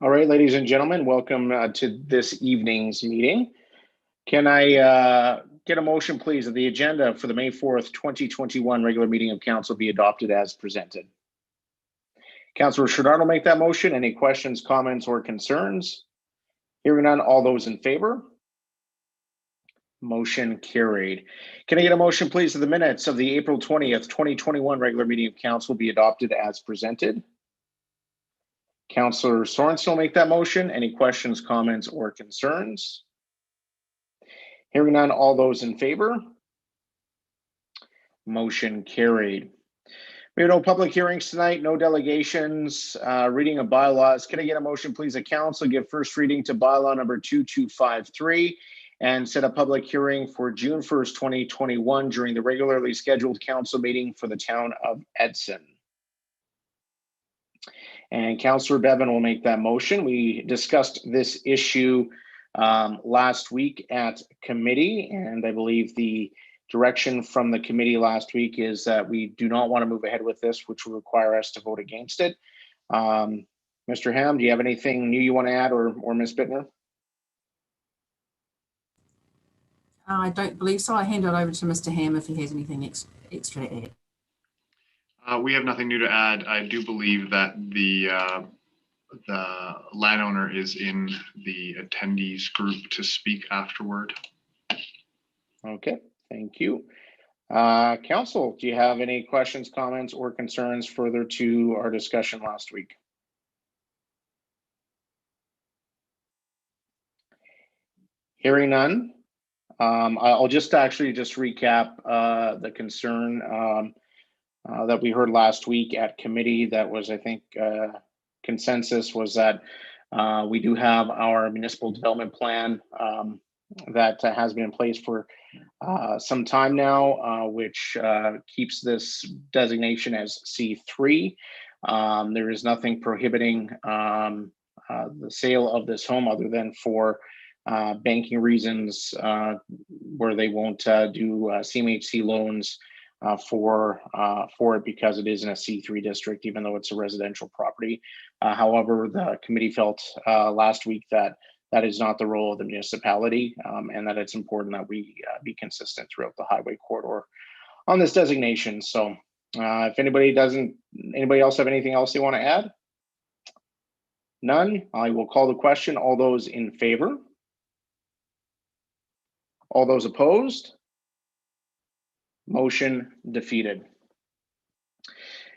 All right, ladies and gentlemen, welcome to this evening's meeting. Can I get a motion, please, that the agenda for the May 4th, 2021 regular meeting of council be adopted as presented? Councillor Sherrard will make that motion. Any questions, comments, or concerns? Hearing none, all those in favor? Motion carried. Can I get a motion, please, that the minutes of the April 20th, 2021 regular meeting of council be adopted as presented? Councillor Sorensen will make that motion. Any questions, comments, or concerns? Hearing none, all those in favor? Motion carried. We have no public hearings tonight, no delegations, reading of bylaws. Can I get a motion, please, that council give first reading to bylaw number 2253 and set a public hearing for June 1st, 2021 during the regularly scheduled council meeting for the town of Edson? And Councillor Bevan will make that motion. We discussed this issue last week at committee, and I believe the direction from the committee last week is that we do not want to move ahead with this, which will require us to vote against it. Mr. Ham, do you have anything new you want to add, or Ms. Bittner? I don't believe so. I hand it over to Mr. Ham if he has anything extra to add. We have nothing new to add. I do believe that the landowner is in the attendees group to speak afterward. Okay, thank you. Council, do you have any questions, comments, or concerns further to our discussion last week? Hearing none, I'll just recap the concern that we heard last week at committee. That was, I think, consensus was that we do have our municipal development plan that has been in place for some time now, which keeps this designation as C3. There is nothing prohibiting the sale of this home other than for banking reasons, where they won't do CMHC loans for it because it is in a C3 district, even though it's a residential property. However, the committee felt last week that that is not the role of the municipality, and that it's important that we be consistent throughout the highway corridor on this designation. So if anybody else have anything else they want to add? None, I will call the question. All those in favor? All those opposed? Motion defeated.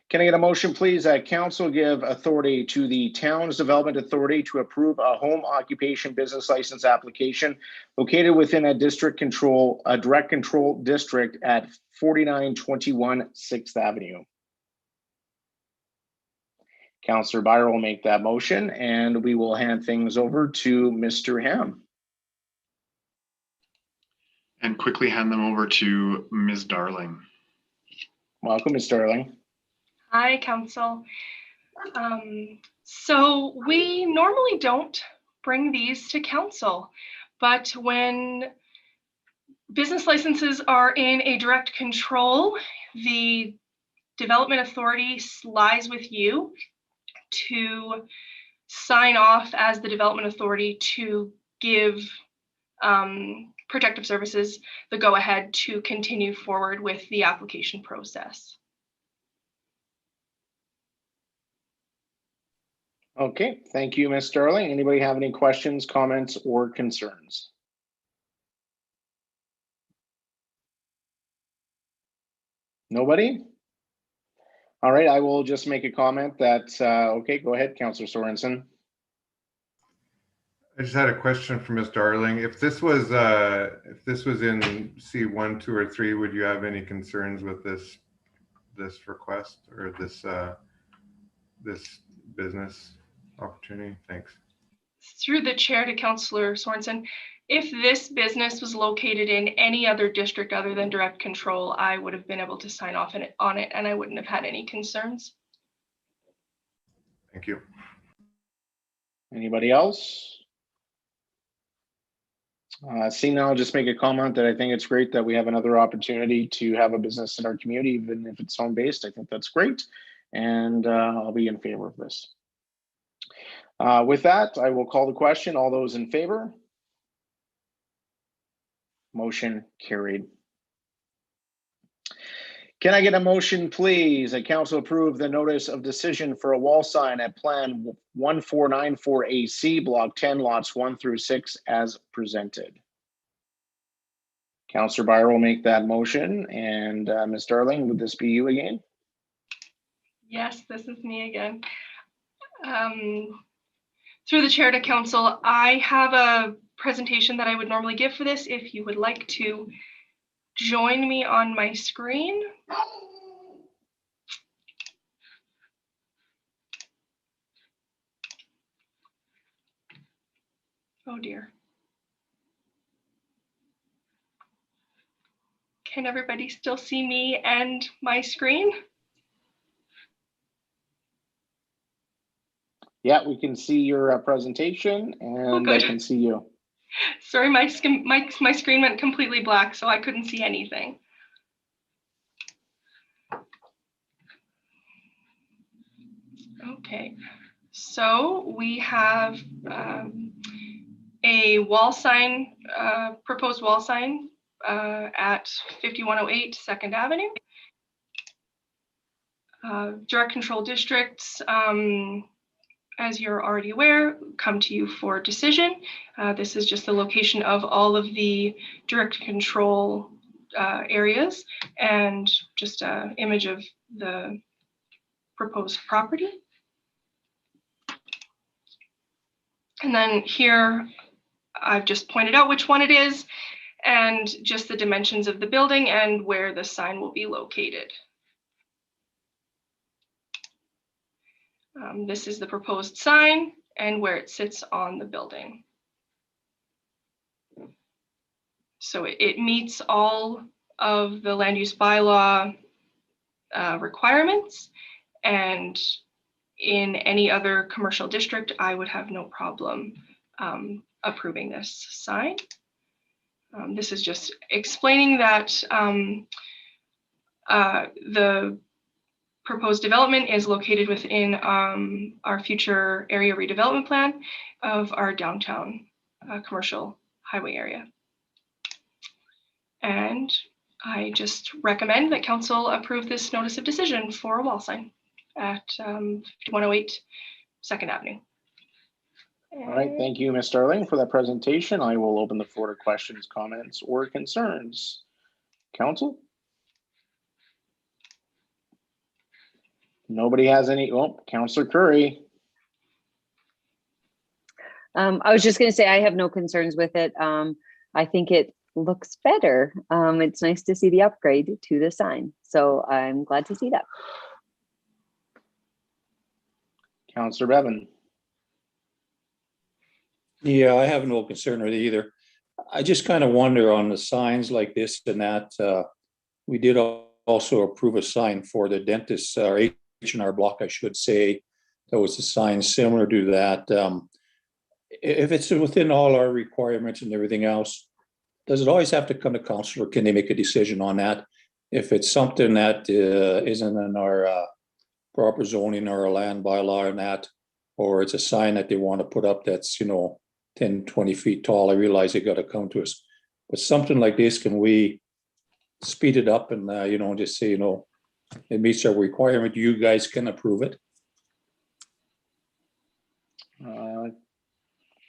Can I get a motion, please, that council give authority to the town's development authority to approve a home occupation business license application located within a direct control district at 4921 6th Avenue? Councillor Byer will make that motion, and we will hand things over to Mr. Ham. And quickly hand them over to Ms. Darling. Welcome, Ms. Darling. Hi, Council. So we normally don't bring these to Council, but when business licenses are in a direct control, the development authority lies with you to sign off as the development authority to give Protective Services the go-ahead to continue forward with the application process. Okay, thank you, Ms. Darling. Anybody have any questions, comments, or concerns? Nobody? All right, I will just make a comment that, okay, go ahead, Councillor Sorensen. I just had a question for Ms. Darling. If this was in C1, 2, or 3, would you have any concerns with this request or this business opportunity? Thanks. Through the chair to Councillor Sorensen, if this business was located in any other district other than direct control, I would have been able to sign off on it and I wouldn't have had any concerns. Thank you. Anybody else? Seeing now, I'll just make a comment that I think it's great that we have another opportunity to have a business in our community, even if it's home-based. I think that's great, and I'll be in favor of this. With that, I will call the question. All those in favor? Motion carried. Can I get a motion, please, that council approve the notice of decision for a wall sign at Plan 1494 AC, Block 10, Lots 1 through 6, as presented? Councillor Byer will make that motion, and Ms. Darling, would this be you again? Yes, this is me again. Through the chair to council, I have a presentation that I would normally give for this if you would like to join me on my screen. Oh dear. Can everybody still see me and my screen? Yeah, we can see your presentation, and I good. can see you. Sorry, my screen went completely black, so I couldn't see anything. Okay, so we have a wall sign, proposed wall sign at 5108 2nd Avenue. Direct control districts, as you're already aware, come to you for decision. This is just the location of all of the direct control areas and just an image of the proposed property. And then here, I've just pointed out which one it is and just the dimensions of the building and where the sign will be located. This is the proposed sign and where it sits on the building. So it meets all of the land use bylaw requirements, and in any other commercial district, I would have no problem approving this sign. This is just explaining that the proposed development is located within our future area redevelopment plan of our downtown commercial highway area. And I just recommend that council approve this notice of decision for a wall sign at 108 2nd Avenue. All right, thank you, Ms. Darling, for that presentation. I will open the floor to questions, comments, or concerns. Council? Nobody has any. Oh, Councillor Curry. I was just going to say I have no concerns with it. I think it looks better. It's nice to see the upgrade to the sign, so I'm glad to see that. Councillor Bevan. Yeah, I have no concern with it either. I just kind of wonder on the signs like this and that. We did also approve a sign for the dentist, or H&R Block, I should say. That was a sign similar to that. If it's within all our requirements and everything else, does it always have to come to council, or can they make a decision on that? If it's something that isn't in our proper zoning or our land bylaw and that, or it's a sign that they want to put up that's, 10, 20 feet tall, I realize they got to come to us. But something like this, can we speed it up and, just say, it meets our requirement, you guys can approve it?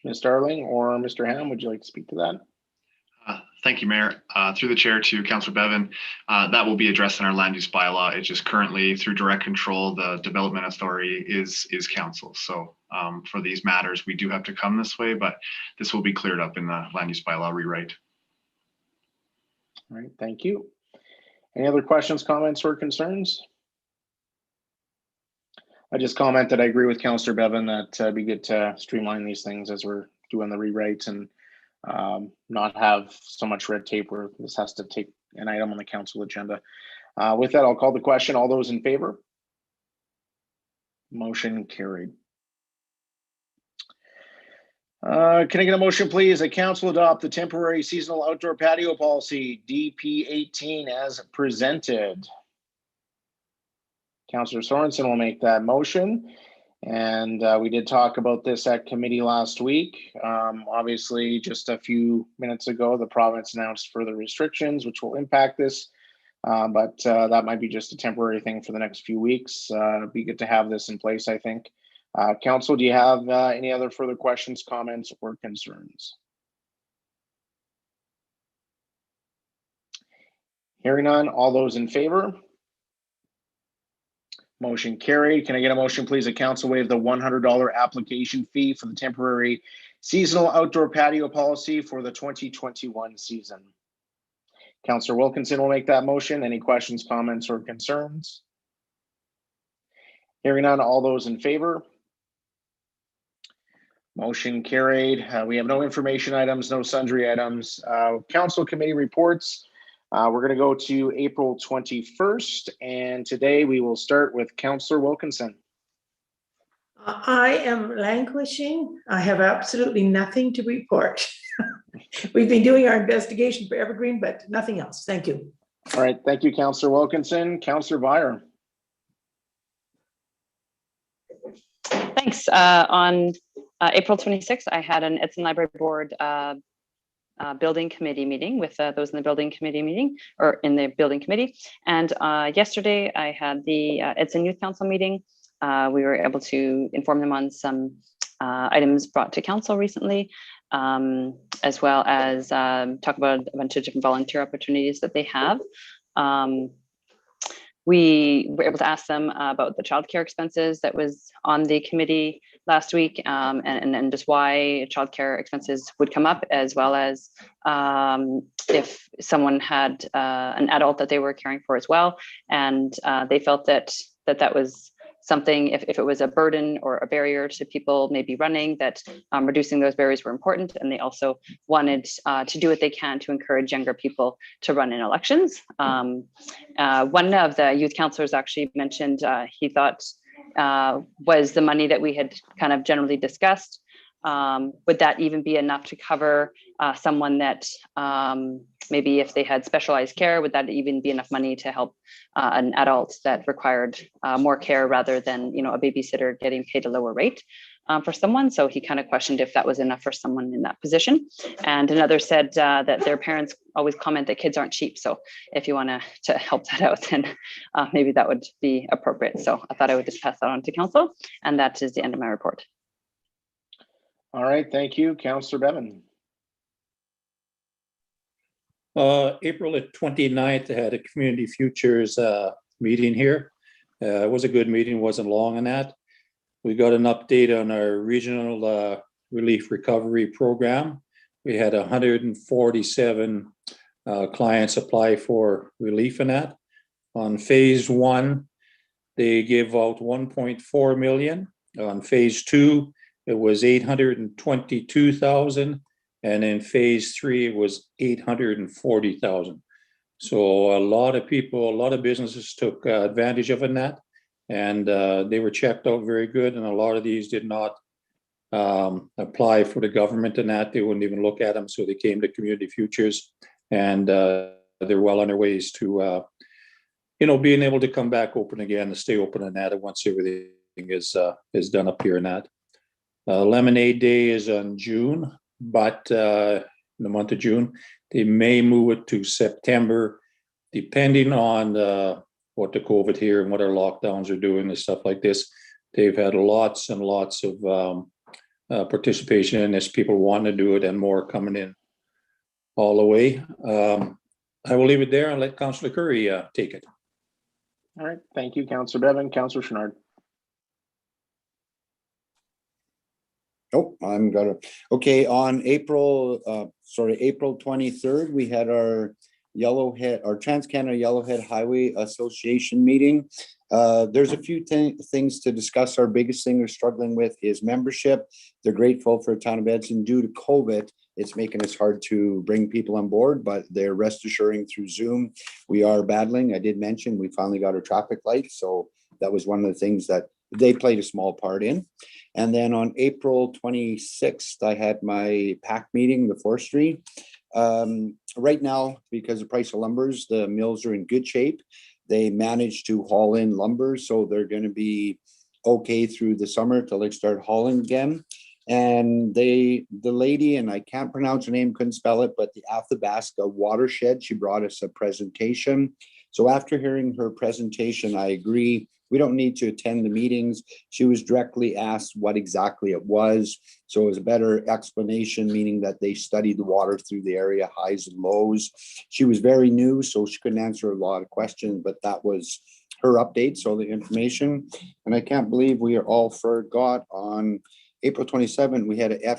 Ms. Darling or Mr. Ham, would you like to speak to that? Thank you, Mayor. Through the chair to Councillor Bevan, that will be addressed in our land use bylaw. It's just currently through direct control, the development authority is council. So for these matters, we do have to come this way, but this will be cleared up in the land use bylaw rewrite. All right, thank you. Any other questions, comments, or concerns? I just commented, I agree with Councillor Bevan that it'd be good to streamline these things as we're doing the rewrites and not have so much red tape where this has to take an item on the council agenda. With that, I'll call the question. All those in favor? Motion carried. Can I get a motion, please, that council adopt the temporary seasonal outdoor patio policy, DP 18, as presented? Councillor Sorensen will make that motion. And we did talk about this at committee last week. Obviously, just a few minutes ago, the province announced further restrictions, which will impact this. But that might be just a temporary thing for the next few weeks. It'd be good to have this in place, I think. Council, do you have any other further questions, comments, or concerns? Hearing none, all those in favor? Motion carried. Can I get a motion, please, that council waive the $100 application fee for the temporary seasonal outdoor patio policy for the 2021 season? Councillor Wilkinson will make that motion. Any questions, comments, or concerns? Hearing none, all those in favor? Motion carried. We have no information items, no sundry items. Council committee reports. We're going to go to April 21st, and today we will start with Councillor Wilkinson. I am languishing. I have absolutely nothing to report. We've been doing our investigation for Evergreen, but nothing else. Thank you. All right, thank you, Councillor Wilkinson. Councillor Byer. Thanks. On April 26th, I had an Edson Library Board building committee meeting with those in the building committee meeting or in the building committee. And yesterday I had the Edson Youth Council meeting. We were able to inform them on some items brought to council recently, as well as talk about a bunch of different volunteer opportunities that they have. We were able to ask them about the childcare expenses that was on the committee last week, and just why childcare expenses would come up, as well as if someone had an adult that they were caring for as well. And they felt that was something, if it was a burden or a barrier to people maybe running, that reducing those barriers were important. And they also wanted to do what they can to encourage younger people to run in elections. One of the youth councillors actually mentioned he thought was the money that we had kind of generally discussed. Would that even be enough to cover someone that maybe if they had specialized care, would that even be enough money to help an adult that required more care rather than, a babysitter getting paid a lower rate for someone? So he kind of questioned if that was enough for someone in that position. And another said that their parents always comment that kids aren't cheap. So if you want to help that out, then maybe that would be appropriate. So I thought I would just pass that on to council. And that is the end of my report. All right, thank you. Councillor Bevan. April 29th, I had a Community Futures meeting here. It was a good meeting, wasn't long on that. We got an update on our regional relief recovery program. We had 147 clients apply for relief in that. On phase 1, they gave out 1.4 million. On phase 2, it was 822,000. And in phase 3, it was 840,000. So a lot of people, a lot of businesses took advantage of that, and they were checked out very good. And a lot of these did not apply for the government and that. They wouldn't even look at them. So they came to Community Futures, and they're well on their ways to, being able to come back open again, to stay open and that once everything is done up here and that. Lemonade Day is on June. But in the month of June, they may move it to September, depending on what the COVID here and what our lockdowns are doing and stuff like this. They've had lots and lots of participation in this, people wanting to do it, and more coming in all the way. I will leave it there and let Councillor Curry take it. All right, thank you, Councillor Bevan. Councillor Chenard. Oh, I'm gonna, okay, on April 23rd, we had our Trans-Canada Yellowhead Highway Association meeting. There's a few things to discuss. Our biggest thing they're struggling with is membership. They're grateful for the town of Edson. Due to COVID, it's making us hard to bring people on board, but they're rest assuring through Zoom. We are battling. I did mention we finally got our traffic lights, so that was one of the things that they played a small part in. And then on April 26th, I had my PAC meeting, the forestry. Right now, because the price of lumbers, the mills are in good shape. They managed to haul in lumber, so they're going to be okay through the summer till they start hauling again. And the lady, and I can't pronounce her name, couldn't spell it, but the Athabasca Watershed, she brought us a presentation. So after hearing her presentation, I agree, we don't need to attend the meetings. She was directly asked what exactly it was. So it was a better explanation, meaning that they studied the water through the area, highs and lows. She was very new, so she couldn't answer a lot of questions, but that was her update, so the information. And I can't believe we are all forgot on April 27, we had a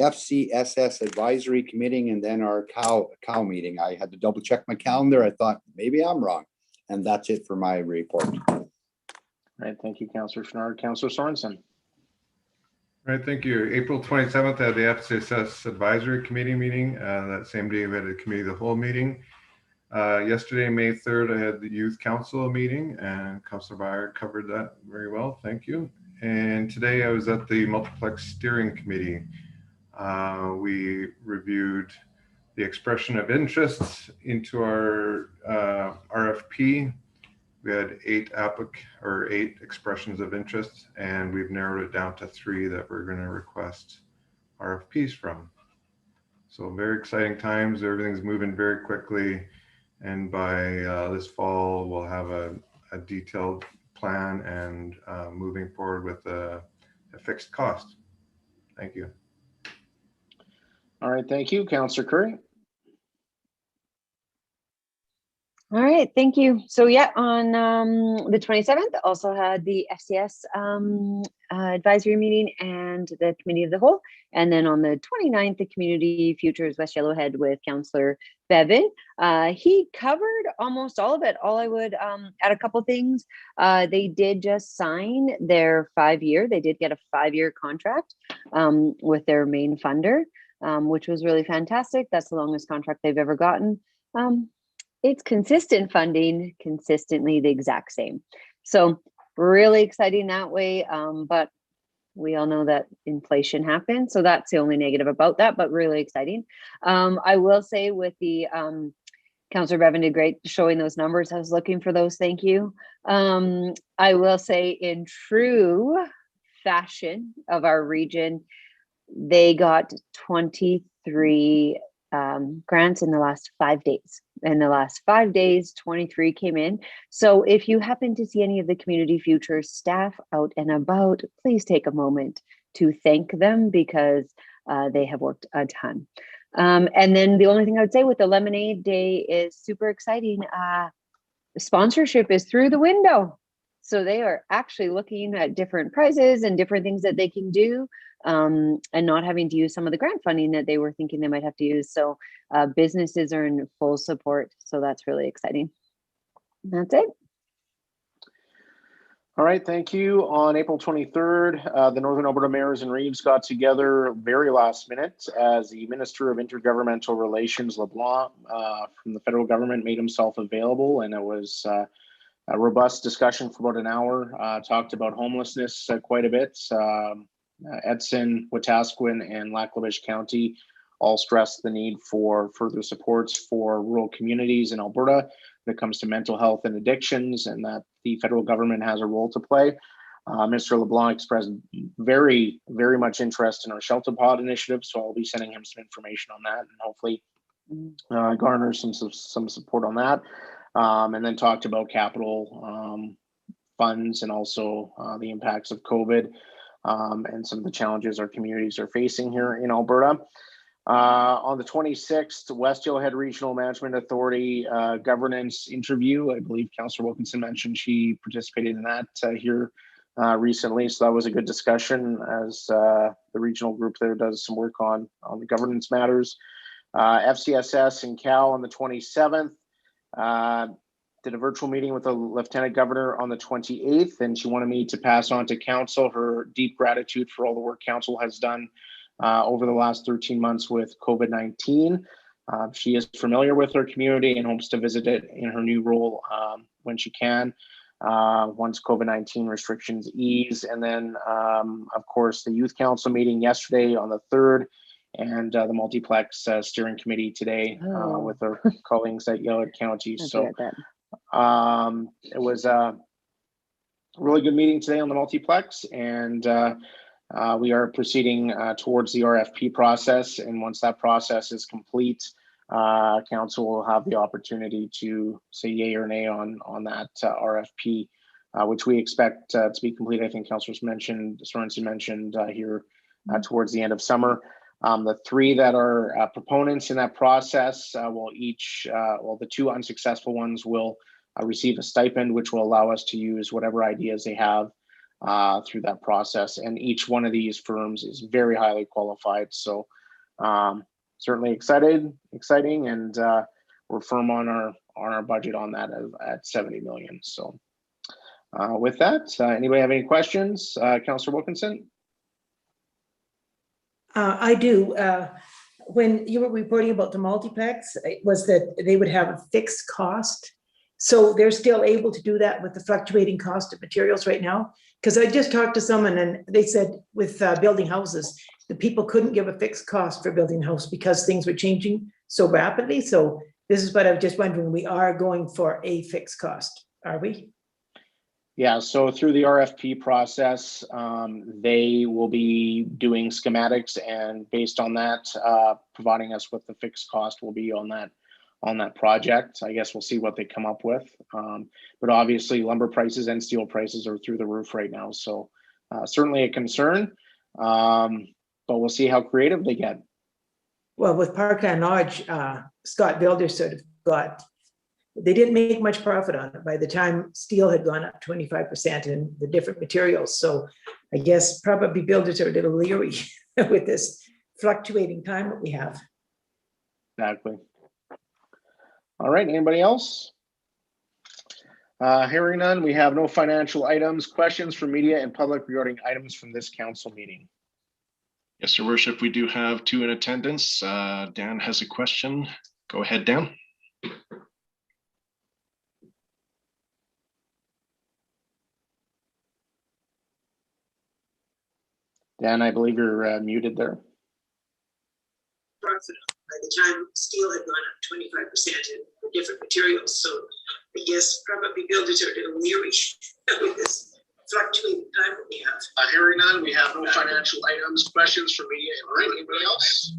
FCSS advisory committee and then our cow meeting. I had to double check my calendar. I thought maybe I'm wrong. And that's it for my report. All right, thank you, Councillor Schnard. Councillor Sorensen. All right, thank you. April 27th, I had the FCSS Advisory Committee meeting. That same day, we had a Committee of the Whole meeting. Yesterday, May 3rd, I had the Youth Council meeting, and Councillor Byer covered that very well. Thank you. And today, I was at the Multiplex Steering Committee. We reviewed the expression of interest into our RFP. We had 8 expressions of interest, and we've narrowed it down to 3 that we're going to request RFPs from. So very exciting times. Everything's moving very quickly, and by this fall, we'll have a detailed plan and moving forward with a fixed cost. Thank you. All right, thank you, Councillor Curry. All right, thank you. So yeah, on the 27th, also had the FCS advisory meeting and the Committee of the Whole. And then on the 29th, the Community Futures West Yellowhead with Councillor Bevan. He covered almost all of it. All I would add a couple things. They did just sign their 5-year. They did get a 5-year contract with their main funder, which was really fantastic. That's the longest contract they've ever gotten. It's consistent funding, consistently the exact same. So really exciting that way. But we all know that inflation happens. So that's the only negative about that, but really exciting. I will say with the Councillor Bevan did great showing those numbers. I was looking for those. Thank you. I will say in true fashion of our region, they got 23 grants in the last 5 days. In the last 5 days, 23 came in. So if you happen to see any of the Community Futures staff out and about, please take a moment to thank them because they have worked a ton. And then the only thing I would say with the Lemonade Day is super exciting. Sponsorship is through the window. So they are actually looking at different prizes and different things that they can do, and not having to use some of the grant funding that they were thinking they might have to use. So businesses are in full support. So that's really exciting. That's it. All right, thank you. On April 23rd, the Northern Alberta Mayors and Reeves got together very last minute as the Minister of Intergovernmental Relations, LeBlanc, from the federal government made himself available, and it was a robust discussion for about an hour. Talked about homelessness quite a bit. Edson, Wetaskiwin, and Lac-La-Biche County all stressed the need for further supports for rural communities in Alberta when it comes to mental health and addictions, and that the federal government has a role to play. Mr. LeBlanc expressed very, very much interest in our shelter pod initiative, so I'll be sending him some information on that and hopefully garner some support on that. And then talked about capital funds and also the impacts of COVID and some of the challenges our communities are facing here in Alberta. On the 26th, West Yellowhead Regional Management Authority governance interview. I believe Councillor Wilkinson mentioned she participated in that here recently. So that was a good discussion as the regional group there does some work on the governance matters. FCSS and Cal on the 27th. Did a virtual meeting with the Lieutenant Governor on the 28th, and she wanted me to pass on to Council her deep gratitude for all the work Council has done over the last 13 months with COVID-19. She is familiar with her community and hopes to visit it in her new role when she can, once COVID-19 restrictions ease. And then, of course, the Youth Council meeting yesterday on the 3rd, and the Multiplex Steering Committee today with our colleagues at Yellowhead County. So it was a really good meeting today on the multiplex, and we are proceeding towards the RFP process. And once that process is complete, council will have the opportunity to say yay or nay on that RFP, which we expect to be complete. I think Councillor Sorensen mentioned here towards the end of summer. The three that are proponents in that process will each, well, the two unsuccessful ones will receive a stipend, which will allow us to use whatever ideas they have through that process. And each one of these firms is very highly qualified. So certainly exciting, and we're firm on our budget on that at 70 million. So with that, anybody have any questions? Councillor Wilkinson? I do. When you were reporting about the multiplex, it was that they would have a fixed cost. So they're still able to do that with the fluctuating cost of materials right now? Because I just talked to someone and they said with building houses, the people couldn't give a fixed cost for building a house because things were changing so rapidly. So this is what I was just wondering, we are going for a fixed cost, are we? Yeah, so through the RFP process, they will be doing schematics, and based on that, providing us with the fixed cost will be on that project. I guess we'll see what they come up with. But obviously lumber prices and steel prices are through the roof right now. So certainly a concern, but we'll see how creative they get. Well, with Parkland Lodge, Scott Builders sort of they didn't make much profit on it by the time steel had gone up 25% in the different materials. So I guess probably builders are a little leery with this fluctuating time that we have. Exactly. All right, anybody else? Hearing none, we have no financial items. Questions from media and public regarding items from this council meeting? Yes, Your Worship, we do have two in attendance. Dan has a question. Go ahead, Dan. Dan, I believe you're muted there. By the time steel had gone up 25% in the different materials. So I guess probably builders are a little leery with this fluctuating time that we have. Hearing none, we have no financial items. Questions from media and anybody else?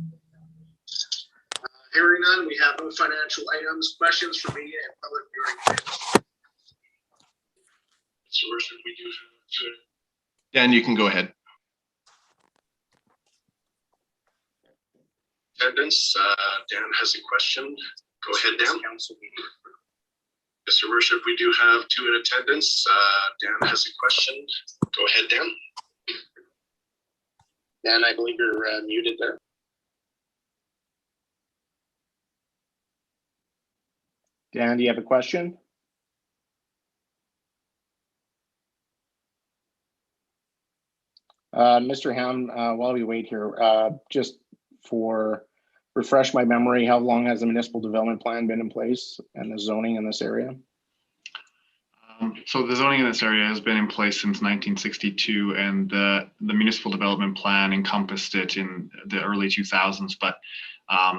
Hearing none, we have no financial items. Questions from media and public regarding items. Your Worship, we do have two. Dan, you can go ahead. Attendance, Dan has a question. Go ahead, Dan. Yes, Your Worship, we do have two in attendance. Dan has a question. Go ahead, Dan. Dan, I believe you're muted there. Dan, do you have a question? Mr. Ham, while we wait here, just for refresh my memory, how long has the municipal development plan been in place and the zoning in this area? So the zoning in this area has been in place since 1962, and the municipal development plan encompassed it in the early 2000s. But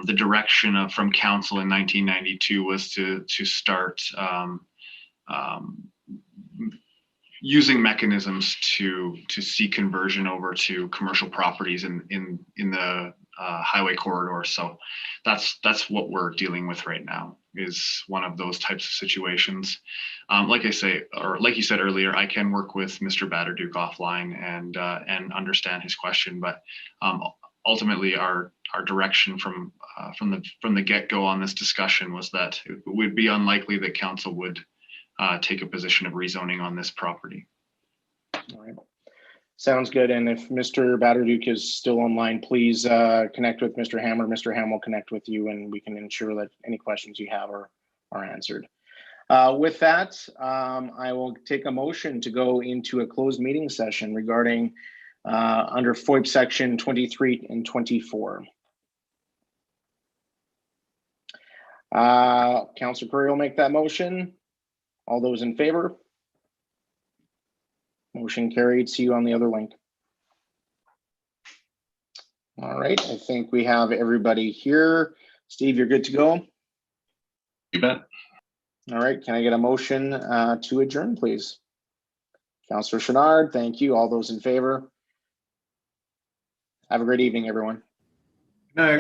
the direction from council in 1992 was to start using mechanisms to see conversion over to commercial properties in the highway corridor. So that's what we're dealing with right now, is one of those types of situations. Like I say, or like you said earlier, I can work with Mr. Batterduke offline and understand his question, but ultimately our direction from the get-go on this discussion was that it would be unlikely that council would take a position of rezoning on this property. All right. Sounds good. And if Mr. Batterduke is still online, please connect with Mr. Ham, or Mr. Ham will connect with you, and we can ensure that any questions you have are answered. With that, I will take a motion to go into a closed meeting session regarding under FOIP section 23 and 24. Councillor Curry will make that motion. All those in favor? Motion carried. See you on the other link. All right, I think we have everybody here. Steve, you're good to go? You bet. All right, can I get a motion to adjourn, please? Councillor Chenard, thank you. All those in favor? Have a great evening, everyone. Good night.